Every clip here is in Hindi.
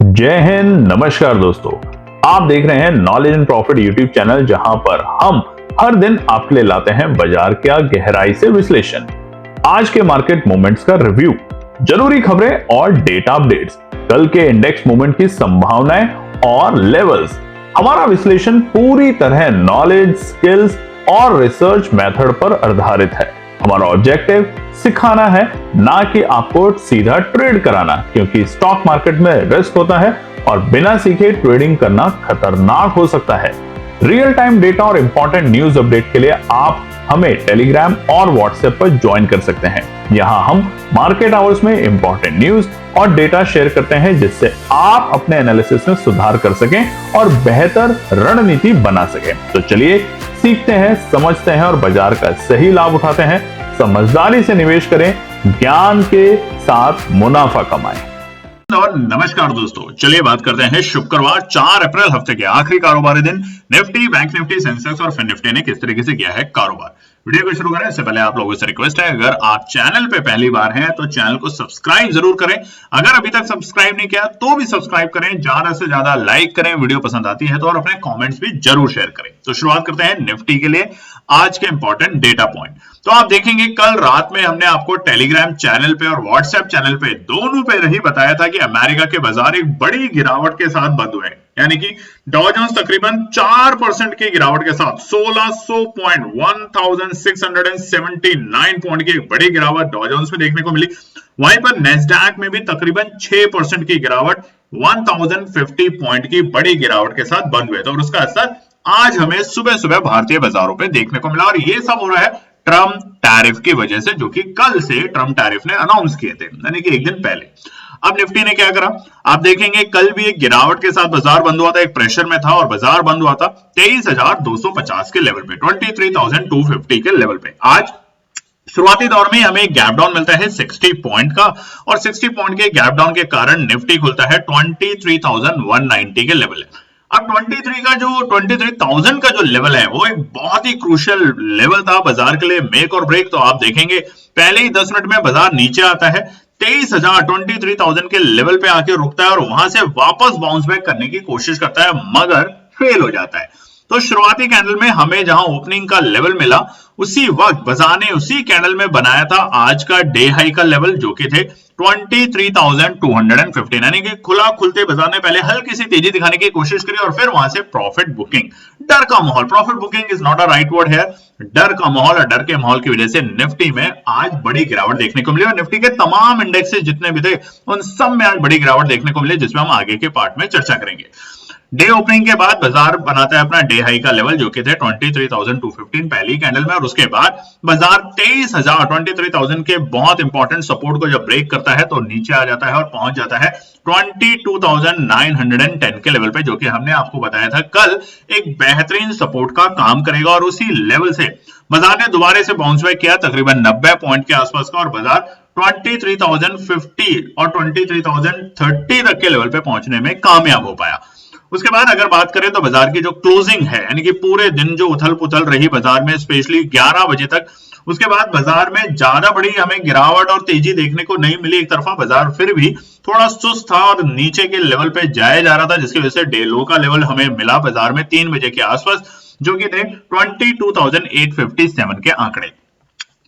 जय हिंद, नमस्कार दोस्तों। आप देख रहे हैं knowledge and profit YouTube channel, जहां पर हम हर दिन आपके लिए लाते हैं बाजार का गहराई से विश्लेषण, आज के मार्केट मूवमेंट्स का रिव्यू, जरूरी खबरें और डेटा अपडेट्स, कल के इंडेक्स मूवमेंट की संभावनाएं और लेवल्स। हमारा विश्लेषण पूरी तरह नॉलेज, स्किल्स और रिसर्च मेथड पर आधारित है। हमारा ऑब्जेक्टिव सिखाना है, ना कि आपको सीधा ट्रेड कराना, क्योंकि स्टॉक मार्केट में रिस्क होता है और बिना सीखे ट्रेडिंग करना खतरनाक हो सकता है। रियल टाइम डेटा और इंपॉर्टेंट न्यूज अपडेट के लिए आप हमें टेलीग्राम और व्हाट्सएप पर ज्वाइन कर सकते हैं। यहां हम मार्केट आवर्स में इंपॉर्टेंट न्यूज और डेटा शेयर करते हैं, जिससे आप अपने एनालिसिस में सुधार कर सकें और बेहतर रणनीति बना सकें। तो चलिए सीखते हैं, समझते हैं और बाजार का सही लाभ उठाते हैं। समझदारी से निवेश करें, ज्ञान के साथ मुनाफा कमाएं। और नमस्कार दोस्तों, चलिए बात करते हैं शुक्रवार 4 अप्रैल हफ्ते के आखिरी कारोबारी दिन निफ्टी, बैंक निफ्टी, सेंसेक्स और फिन निफ्टी ने किस तरीके से किया है कारोबार। वीडियो को शुरू करें इससे पहले आप लोगों से रिक्वेस्ट है, अगर आप चैनल पे पहली बार हैं तो चैनल को सब्सक्राइब जरूर करें। अगर अभी तक सब्सक्राइब नहीं किया तो भी सब्सक्राइब करें, ज्यादा से ज्यादा लाइक करें, वीडियो पसंद आती है तो, और अपने कमेंट्स भी जरूर शेयर करें। तो शुरुआत करते हैं निफ्टी के लिए आज के इंपॉर्टेंट डेटा पॉइंट। तो आप देखेंगे कल रात में हमने आपको टेलीग्राम चैनल पे और व्हाट्सएप चैनल पे दोनों पे ही बताया था कि अमेरिका के बाजार एक बड़ी गिरावट के साथ बंद हुए, यानी कि डॉ जोन्स तकरीबन 4% की गिरावट के साथ 1600 पॉइंट 1679 पॉइंट की एक बड़ी गिरावट डॉ जोन्स में देखने को मिली। वहीं पर नेस्डैक में भी तकरीबन 6% की गिरावट 1050 पॉइंट की बड़ी गिरावट के साथ बंद हुए थे, और उसका असर आज हमें सुबह सुबह भारतीय बाजारों पे देखने को मिला। और ये सब हो रहा है ट्रम्प टैरिफ की वजह से, जो कि कल से ट्रम्प टैरिफ ने अनाउंस किए थे, यानी कि एक दिन पहले। अब निफ्टी ने क्या करा, आप देखेंगे कल भी एक गिरावट के साथ बाजार बंद हुआ था, एक प्रेशर में था और बाजार बंद हुआ था 23,250 के लेवल पे, 23,250 के लेवल पे। आज शुरुआती दौर में हमें गैप डाउन मिलता है 60 पॉइंट का, और 60 पॉइंट के गैप डाउन के कारण निफ्टी खुलता है 23,190 के लेवल है। अब 23,000 का जो लेवल है वो एक बहुत ही क्रूशियल लेवल था बाजार के लिए, मेक और ब्रेक। तो आप देखेंगे पहले ही 10 मिनट में बाजार नीचे आता है 23,000 के लेवल पे आके रुकता है और वहां से वापस बाउंस बैक करने की कोशिश करता है, मगर फेल हो जाता है। तो शुरुआती कैंडल में हमें जहां ओपनिंग का लेवल मिला, उसी वक्त बाजार ने उसी कैंडल में बनाया था आज का डे हाई का लेवल, जो कि थे 23,215, यानी कि खुला खुलते बाजार ने पहले हल्की सी तेजी दिखाने की कोशिश करी और फिर वहां से प्रॉफिट बुकिंग, डर का माहौल, profit booking is not a right word है, डर का माहौल, और डर के माहौल की वजह से निफ्टी में आज बड़ी गिरावट देखने को मिली। और निफ्टी के तमाम इंडेक्सेस जितने भी थे उन सब में आज बड़ी गिरावट देखने को मिली, जिसमें हम आगे के पार्ट में चर्चा करेंगे। डे ओपनिंग के बाद बाजार बनाता है अपना डे हाई का लेवल, जो कि थे 23,215 पहली कैंडल में, और उसके बाद बाजार 23,000 के बहुत इंपॉर्टेंट सपोर्ट को जब ब्रेक करता है तो नीचे आ जाता है और पहुंच जाता है 22,910 के लेवल पे, जो कि हमने आपको बताया था कल एक बेहतरीन सपोर्ट का काम करेगा। और उसी लेवल से बाजार ने दोबारा से बाउंस बैक किया तकरीबन 90 पॉइंट के आसपास का, और बाजार 23,050 और 23,030 तक के लेवल पे पहुंचने में कामयाब हो पाया। उसके बाद अगर बात करें तो बाजार की जो क्लोजिंग है, यानी कि पूरे दिन जो उथल पुथल रही बाजार में, स्पेशली 11 बजे तक, उसके बाद बाजार में ज्यादा बड़ी हमें गिरावट और तेजी देखने को नहीं मिली। एक तरफा बाजार फिर भी थोड़ा सुस्त था और नीचे के लेवल पे जाया जा रहा था, जिसकी वजह से डे लो का लेवल हमें मिला बाजार में 3 बजे के आसपास, जो कि थे 22,857 के आंकड़े।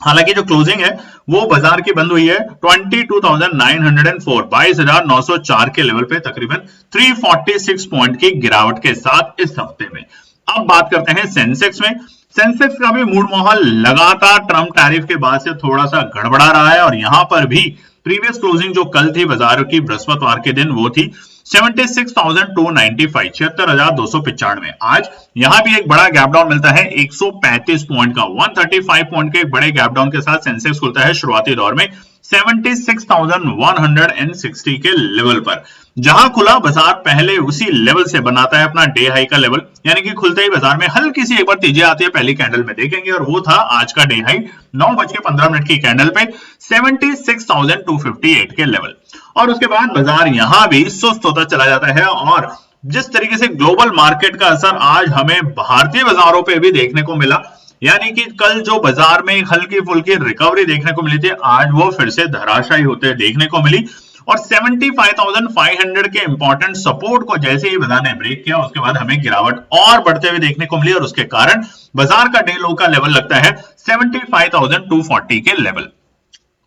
हालांकि जो क्लोजिंग है वो बाजार की बंद हुई है 22,904, 22,904 के लेवल पे, तकरीबन 346 पॉइंट की गिरावट के साथ इस हफ्ते में। अब बात करते हैं सेंसेक्स में। सेंसेक्स का भी मूड माहौल लगातार ट्रम्प टैरिफ के बाद से थोड़ा सा गड़बड़ा रहा है, और यहां पर भी प्रीवियस क्लोजिंग जो कल थी बाजार की बृहस्पतिवार के दिन, वो थी 76,295, 76,295। आज यहां भी एक बड़ा गैप डाउन मिलता है 135 पॉइंट का, 135 पॉइंट के एक बड़े गैप डाउन के साथ सेंसेक्स खुलता है शुरुआती दौर में 76,160 के लेवल पर। जहां खुला बाजार पहले उसी लेवल से बनाता है अपना डे हाई का लेवल, यानी कि खुलते ही बाजार में हल्की सी एक बार तेजी आती है पहली कैंडल में देखेंगे, और वो था आज का डे हाई 9:15 की कैंडल पे 76,258 के लेवल। और उसके बाद बाजार यहां भी सुस्त होता चला जाता है, और जिस तरीके से ग्लोबल मार्केट का असर आज हमें भारतीय बाजारों पे भी देखने को मिला, यानी कि कल जो बाजार में हल्की फुल्की रिकवरी देखने को मिली थी, आज वो फिर से धराशायी होते देखने को मिली। और 75,500 के इंपॉर्टेंट सपोर्ट को जैसे ही बाजार ने ब्रेक किया उसके बाद हमें गिरावट और बढ़ते हुए देखने को मिली और उसके कारण बाजार का डे लो का लेवल लगता है 75,240 के लेवल।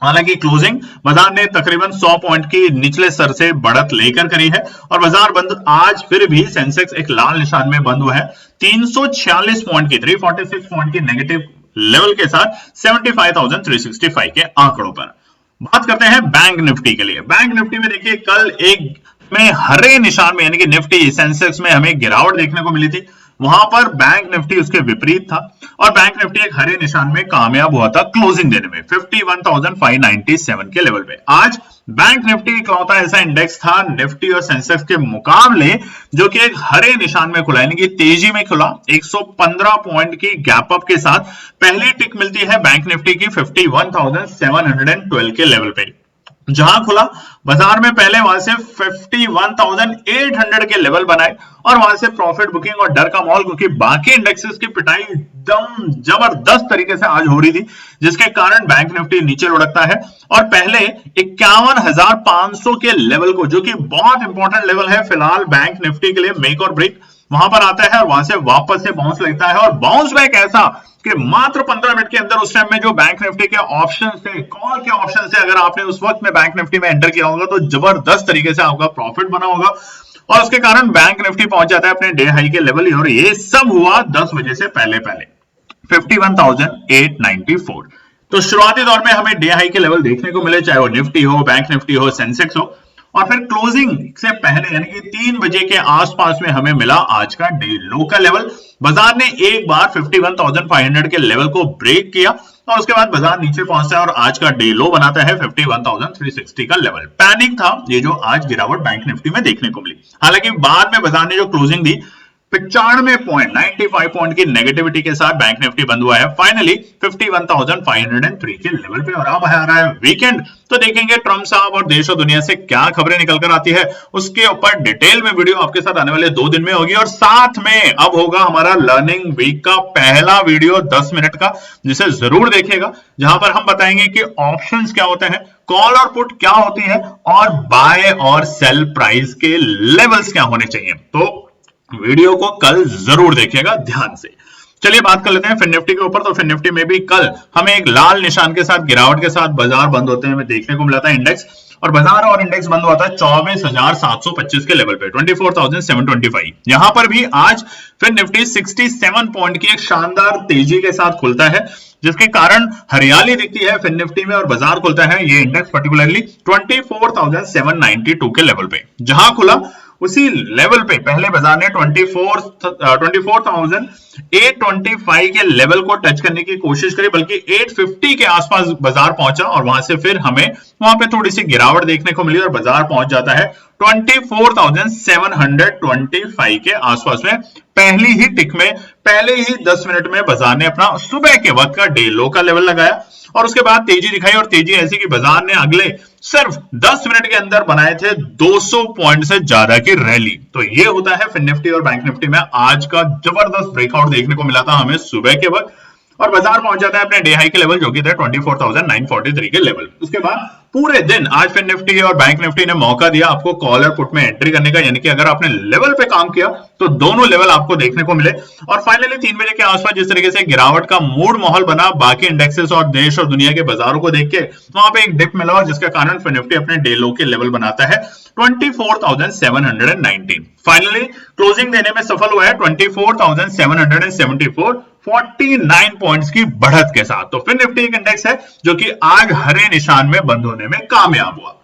हालांकि क्लोजिंग बाजार ने तकरीबन 100 पॉइंट की निचले स्तर से बढ़त लेकर करी है और बाजार बंद आज फिर भी सेंसेक्स एक लाल निशान में बंद हुआ है 346 पॉइंट की 346 पॉइंट की नेगेटिव लेवल के साथ 75,365 के आंकड़ों पर। बात करते हैं बैंक निफ्टी के लिए। बैंक निफ्टी में देखिए कल एक में हरे निशान में यानी कि निफ्टी सेंसेक्स में हमें गिरावट देखने को मिली थी, वहां पर बैंक निफ्टी उसके विपरीत था और बैंक निफ्टी एक हरे निशान में कामयाब हुआ था क्लोजिंग देने में 51,597 के लेवल पे। आज बैंक निफ्टी इकलौता ऐसा इंडेक्स था निफ्टी और सेंसेक्स के मुकाबले जो कि एक हरे निशान में खुला यानी कि तेजी में खुला 115 पॉइंट की गैप अप के साथ पहली टिक मिलती है बैंक निफ्टी की 51,712 के लेवल पे। जहां खुला बाजार में पहले वहां से 51,800 के लेवल बनाए और वहां से प्रॉफिट बुकिंग और डर का माहौल, क्योंकि बाकी इंडेक्सेस की पिटाई एकदम जबरदस्त तरीके से आज हो रही थी जिसके कारण बैंक निफ्टी नीचे लुढ़कता है और पहले 51,500 के लेवल को, जो कि बहुत इंपॉर्टेंट लेवल है फिलहाल बैंक निफ्टी के लिए मेक और ब्रेक, वहां पर आता है और वहां से वापस से बाउंस लगता है और बाउंस बैक ऐसा कि मात्र 15 मिनट के अंदर उस टाइम में जो बैंक निफ्टी के ऑप्शन से कॉल के ऑप्शन से अगर आपने उस वक्त में बैंक निफ्टी में एंटर किया होगा तो जबरदस्त तरीके से आपका प्रॉफिट बना होगा और उसके कारण बैंक निफ्टी पहुंच जाता है अपने डे हाई के लेवल और ये सब हुआ 10 बजे से पहले 51,894। तो शुरुआती दौर में हमें डे हाई के लेवल देखने को मिले, चाहे वो निफ्टी हो, बैंक निफ्टी हो, सेंसेक्स हो, और फिर क्लोजिंग से पहले यानी कि 3 बजे के आसपास में हमें मिला आज का डे लो का लेवल। बाजार ने एक बार 51,500 के लेवल को ब्रेक किया और उसके बाद बाजार नीचे पहुंचता है और आज का डे लो बनाता है 51,360 का लेवल। पैनिक था ये जो आज गिरावट बैंक निफ्टी में देखने को मिली। हालांकि बाद में बाजार ने जो क्लोजिंग दी 95 पॉइंट की नेगेटिविटी के साथ बैंक निफ्टी बंद हुआ है फाइनली 51,503 के लेवल पे। और अब आ रहा है वीकेंड, तो देखेंगे ट्रम्प साहब और देश और दुनिया से क्या खबरें निकल कर आती है, उसके ऊपर डिटेल में वीडियो आपके साथ आने वाले 2 दिन में होगी। और साथ में अब होगा हमारा लर्निंग वीक का पहला वीडियो 10 मिनट का, जिसे जरूर देखिएगा, जहां पर हम बताएंगे कि ऑप्शंस क्या होते हैं, कॉल और पुट क्या होती है और बाय और सेल प्राइस के लेवल्स क्या होने चाहिए। तो वीडियो को कल जरूर देखिएगा ध्यान से। चलिए बात कर लेते हैं फिन निफ्टी के ऊपर। तो फिन निफ्टी में भी कल हमें एक लाल निशान के साथ गिरावट के साथ बाजार बंद होते हैं हमें देखने को मिला था इंडेक्स, और बाजार और इंडेक्स बंद हुआ था 24,725 के लेवल पे 24,725। यहां पर भी आज फिन निफ्टी 67 पॉइंट की एक शानदार तेजी के साथ खुलता है जिसके कारण हरियाली दिखती है फिन निफ्टी में और बाजार खुलता है ये इंडेक्स पर्टिकुलरली 24,792 के लेवल पे। जहां खुला उसी लेवल पे पहले बाजार ने 24,825 के लेवल को टच करने की कोशिश करी, बल्कि 850 के आसपास बाजार पहुंचा और वहां से फिर हमें वहां पे थोड़ी सी गिरावट देखने को मिली और बाजार पहुंच जाता है 24,725 के आसपास में। पहली ही टिक में पहले ही 10 मिनट में बाजार ने अपना सुबह के वक्त का डे लो का लेवल लगाया और उसके बाद तेजी दिखाई और तेजी ऐसी कि बाजार ने अगले सिर्फ 10 मिनट के अंदर बनाए थे 200 पॉइंट से ज्यादा की रैली। तो ये होता है फिन निफ्टी और बैंक निफ्टी में आज का जबरदस्त ब्रेकआउट देखने को मिला था हमें सुबह के वक्त और बाजार पहुंच जाता है अपने डे हाई के लेवल जो कि थे 24,943 के लेवल। उसके बाद पूरे दिन आज फिन निफ्टी और बैंक निफ्टी ने मौका दिया आपको कॉल और पुट में एंट्री करने का, यानी कि अगर आपने लेवल पे काम किया तो दोनों लेवल आपको देखने को मिले। और फाइनली 3 बजे के आसपास जिस तरीके से गिरावट का मूड माहौल बना बाकी इंडेक्सेस और देश और दुनिया के बाजारों को देख के, वहां पे एक डिप मिला और जिसके कारण फिन निफ्टी अपने डे लो के लेवल बनाता है 24,719। फाइनली क्लोजिंग देने में सफल हुआ है 24,774 49 पॉइंट्स की बढ़त के साथ। तो फिन निफ्टी एक इंडेक्स है जो कि आज हरे निशान में बंद होने में कामयाब हुआ।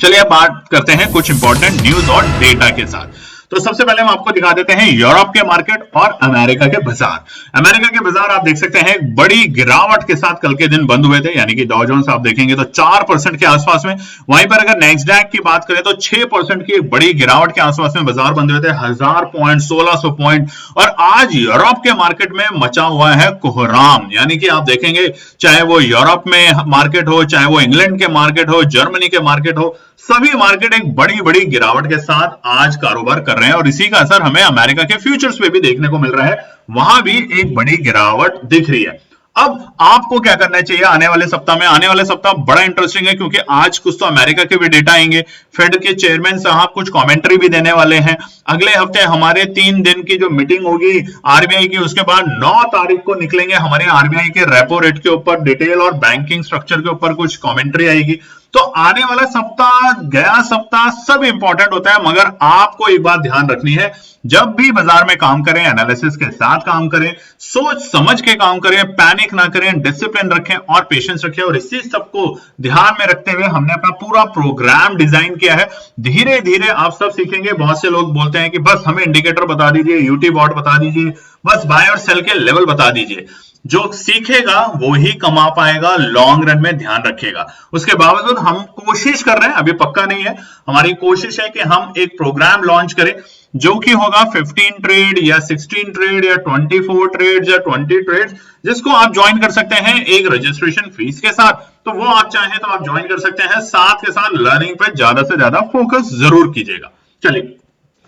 चलिए अब बात करते हैं कुछ इंपॉर्टेंट न्यूज और डेटा के साथ। तो सबसे पहले हम आपको दिखा देते हैं यूरोप के मार्केट और अमेरिका के बाजार। अमेरिका के बाजार आप देख सकते हैं बड़ी गिरावट के साथ कल के दिन बंद हुए थे, यानी कि डॉ जोन्स आप देखेंगे तो 4% के आसपास में। वहीं पर अगर नैस्डैक की बात करें तो 6% की एक बड़ी गिरावट के आसपास में बाजार बंद हुए थे, 1000 पॉइंट 1600 पॉइंट। और आज यूरोप के मार्केट में मचा हुआ है कोहराम, यानी कि आप देखेंगे चाहे वो यूरोप में मार्केट हो, चाहे वो इंग्लैंड के मार्केट हो, जर्मनी के मार्केट हो, सभी मार्केट एक बड़ी बड़ी गिरावट के साथ आज कारोबार कर रहे हैं और इसी का असर हमें अमेरिका के फ्यूचर्स पे भी देखने को मिल रहा है, वहां भी एक बड़ी गिरावट दिख रही है। अब आपको क्या करना चाहिए आने वाले सप्ताह में? आने वाले सप्ताह बड़ा इंटरेस्टिंग है क्योंकि आज कुछ तो अमेरिका के भी डेटा आएंगे, फेड के चेयरमैन साहब कुछ कमेंट्री भी देने वाले हैं, अगले हफ्ते हमारे 3 दिन की जो मीटिंग होगी आरबीआई की, उसके बाद 9 तारीख को निकलेंगे हमारे आरबीआई के रेपो रेट के ऊपर डिटेल और बैंकिंग स्ट्रक्चर के ऊपर कुछ कमेंट्री आएगी। तो आने वाला सप्ताह, गया सप्ताह सब इंपॉर्टेंट होता है, मगर आपको एक बात ध्यान रखनी है, जब भी बाजार में काम करें एनालिसिस के साथ काम करें, सोच समझ के काम करें, पैनिक ना करें, डिसिप्लिन रखें और पेशेंस रखें। और इसी सबको ध्यान में रखते हुए हमने अपना पूरा प्रोग्राम डिजाइन किया है। धीरे धीरे आप सब सीखेंगे। बहुत से लोग बोलते हैं कि बस हमें इंडिकेटर बता दीजिए, यूटी बॉट बता दीजिए, बस बाय और सेल के लेवल बता दीजिए। जो सीखेगा वो ही कमा पाएगा, लॉन्ग रन में ध्यान रखिएगा। उसके बावजूद हम कोशिश कर रहे हैं, अभी पक्का नहीं है, हमारी कोशिश है कि हम एक प्रोग्राम लॉन्च करें जो कि होगा 15 ट्रेड या 16 ट्रेड या 24 ट्रेड या 20 ट्रेड, जिसको आप ज्वाइन कर सकते हैं एक रजिस्ट्रेशन फीस के साथ। तो वो आप चाहें तो आप ज्वाइन कर सकते हैं। साथ के साथ लर्निंग पे ज्यादा से ज्यादा फोकस जरूर कीजिएगा। चलिए,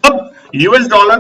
अब यूएस डॉलर,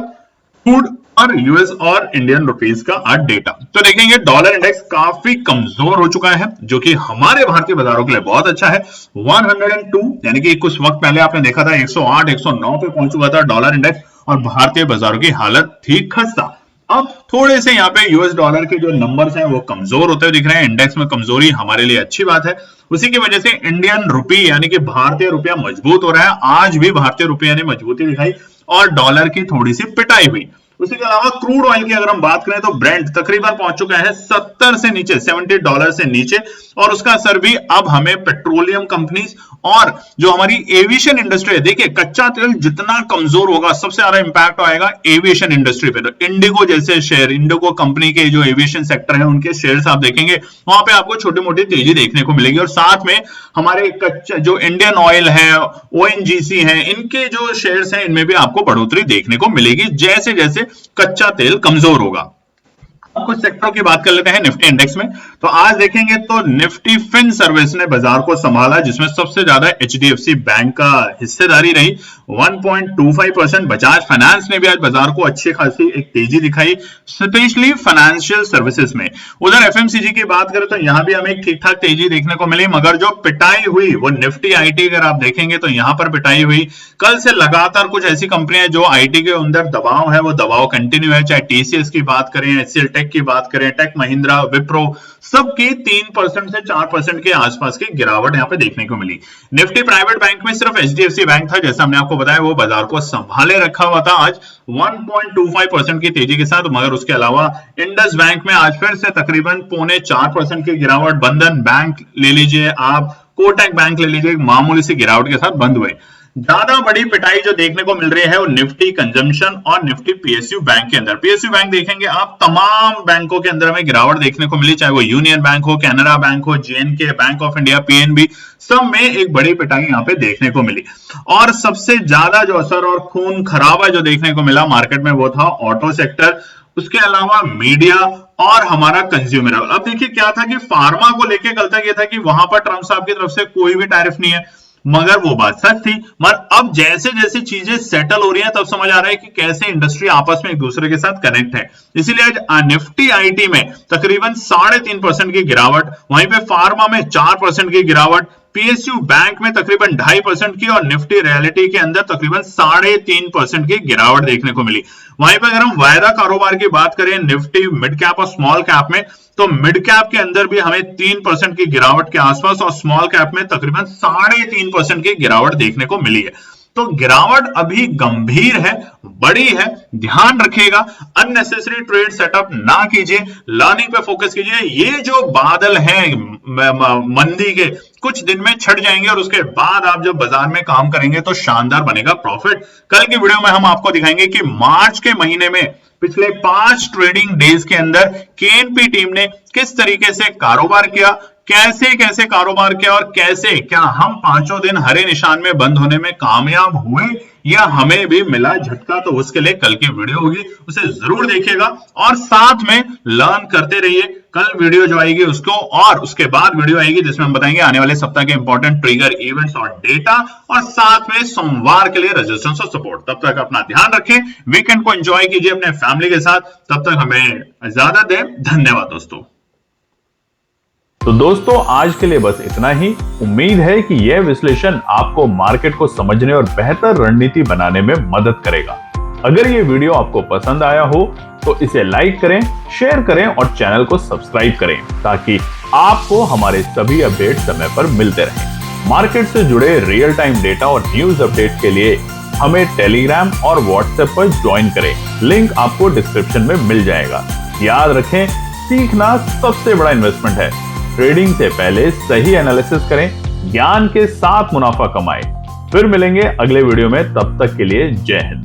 क्रूड और यूएस और इंडियन रुपीस का आज डेटा तो देखेंगे। डॉलर इंडेक्स काफी कमजोर हो चुका है, जो कि हमारे भारतीय बाजारों के लिए बहुत अच्छा है। 102 यानी कि कुछ वक्त पहले आपने देखा था 108 109 पे पहुंच चुका था डॉलर इंडेक्स, और भारतीय बाजारों की हालत थी खस्ता। अब थोड़े से यहाँ पे यूएस डॉलर के जो नंबर्स हैं वो कमजोर होते हुए दिख रहे हैं। इंडेक्स में कमजोरी हमारे लिए अच्छी बात है। उसी की वजह से इंडियन रुपी यानी कि भारतीय रुपया मजबूत हो रहा है। आज भी भारतीय रुपया ने मजबूती दिखाई और डॉलर की थोड़ी सी पिटाई हुई। उसी के अलावा क्रूड ऑयल की अगर हम बात करें तो ब्रेंट तकरीबन पहुंच चुका है 70 से नीचे, $70 से नीचे, और उसका असर भी अब हमें पेट्रोलियम कंपनीज और जो हमारी एविएशन इंडस्ट्री है, देखिए कच्चा तेल जितना कमजोर होगा सबसे ज्यादा इंपैक्ट आएगा एविएशन इंडस्ट्री पे। तो इंडिगो जैसे शेयर, इंडिगो कंपनी के जो एविएशन सेक्टर है उनके शेयर्स आप देखेंगे, वहां पे आपको छोटी मोटी तेजी देखने को मिलेगी। और साथ में हमारे कच्चा जो इंडियन ऑयल है, ओएनजीसी है, इनके जो शेयर्स हैं इनमें भी आपको बढ़ोतरी देखने को मिलेगी जैसे जैसे कच्चा तेल कमजोर होगा। कुछ सेक्टरों की बात कर लेते हैं निफ्टी इंडेक्स में। तो आज देखेंगे तो निफ्टी फिन सर्विस ने बाजार को संभाला, जिसमें सबसे ज्यादा एचडीएफसी बैंक का हिस्सेदारी रही 1.25%। बजाज फाइनेंस ने भी आज बाजार को अच्छी खासी एक तेजी दिखाई, स्पेशली फाइनेंशियल सर्विसेज में। उधर एफएमसीजी की बात करें तो यहां भी हमें एक ठीक ठाक तेजी देखने को मिली, मगर जो पिटाई हुई वो निफ्टी आईटी अगर आप देखेंगे तो यहां पर पिटाई हुई। कल से लगातार कुछ ऐसी कंपनियां जो आईटी के अंदर दबाव है वो दबाव कंटिन्यू है, चाहे टीसीएस की बात करें, एचसीएल टेक की बात करें, टेक महिंद्रा, विप्रो, सबकी 3% से 4% के आसपास की गिरावट यहां पे देखने को मिली। निफ्टी प्राइवेट बैंक में सिर्फ एचडीएफसी बैंक था, जैसा हमने आपको बताया, वो बाजार को संभाले रखा हुआ था आज 1.25% की तेजी के साथ। मगर उसके अलावा इंडस बैंक में आज फिर से तकरीबन 0.25% की गिरावट। बंधन बैंक ले लीजिए आप, कोटक बैंक ले लीजिए, मामूली सी गिरावट के साथ बंद हुए। ज्यादा बड़ी पिटाई जो देखने को मिल रही है वो निफ्टी कंजम्पशन और निफ्टी पीएसयू बैंक के अंदर। पीएसयू बैंक देखेंगे आप, तमाम बैंकों के अंदर हमें गिरावट देखने को मिली, चाहे वो यूनियन बैंक हो, कैनरा बैंक हो, JNK, bank of India, PNB, सब में एक बड़ी पिटाई यहाँ पे देखने को मिली। और सबसे ज्यादा जो असर और खून खराबा जो देखने को मिला मार्केट में वो था ऑटो सेक्टर, उसके अलावा मीडिया और हमारा कंज्यूमर। अब देखिए क्या था कि फार्मा को लेके कल तक ये था कि वहां पर ट्रंप साहब की तरफ से कोई भी टैरिफ नहीं है, मगर वो बात सच थी। मगर अब जैसे जैसे चीजें सेटल हो रही हैं तब समझ आ रहा है कि कैसे इंडस्ट्री आपस में एक दूसरे के साथ कनेक्ट है। इसीलिए आज निफ्टी आईटी में तकरीबन 3.5% की गिरावट, वहीं पे फार्मा में 4% की गिरावट, पीएसयू बैंक में तकरीबन 2.5% की और निफ्टी रियलिटी के अंदर तकरीबन 3.5% की गिरावट देखने को मिली। वहीं पर अगर हम वायदा कारोबार की बात करें निफ्टी मिड कैप और स्मॉल कैप में, तो मिड कैप के अंदर भी हमें 3% की गिरावट के आसपास और स्मॉल कैप में तकरीबन 3.5% की गिरावट देखने को मिली है। तो गिरावट अभी गंभीर है, बड़ी है, ध्यान रखिएगा। अननेसेसरी ट्रेड सेटअप ना कीजिए, लर्निंग पे फोकस कीजिए। ये जो बादल हैं मंदी के, कुछ दिन में छट जाएंगे और उसके बाद आप जब बाजार में काम करेंगे तो शानदार बनेगा प्रॉफिट। कल की वीडियो में हम आपको दिखाएंगे कि मार्च के महीने में पिछले 5 ट्रेडिंग डेज के अंदर केएनपी टीम ने किस तरीके से कारोबार किया, कैसे कैसे कारोबार किया और कैसे क्या हम 5 दिन हरे निशान में बंद होने में कामयाब हुए या हमें भी मिला झटका। तो उसके लिए कल की वीडियो होगी, उसे जरूर देखिएगा और साथ में लर्न करते रहिए। कल वीडियो जो आएगी उसको, और उसके बाद वीडियो आएगी जिसमें हम बताएंगे आने वाले सप्ताह के इंपॉर्टेंट ट्रिगर इवेंट्स और डेटा, और साथ में सोमवार के लिए रेजिस्टेंस और सपोर्ट। तब तक अपना ध्यान रखें, वीकेंड को एंजॉय कीजिए अपने फैमिली के साथ। तब तक हमें इजाजत दें। धन्यवाद दोस्तों। तो दोस्तों आज के लिए बस इतना ही। उम्मीद है कि यह विश्लेषण आपको मार्केट को समझने और बेहतर रणनीति बनाने में मदद करेगा। अगर ये वीडियो आपको पसंद आया हो तो इसे लाइक करें, शेयर करें और चैनल को सब्सक्राइब करें ताकि आपको हमारे सभी अपडेट समय पर मिलते रहें। मार्केट से जुड़े रियल टाइम डेटा और न्यूज अपडेट के लिए हमें टेलीग्राम और व्हाट्सएप पर ज्वाइन करें। लिंक आपको डिस्क्रिप्शन में मिल जाएगा। याद रखें, सीखना सबसे बड़ा इन्वेस्टमेंट है। ट्रेडिंग से पहले सही एनालिसिस करें, ज्ञान के साथ मुनाफा कमाएं। फिर मिलेंगे अगले वीडियो में, तब तक के लिए जय हिंद।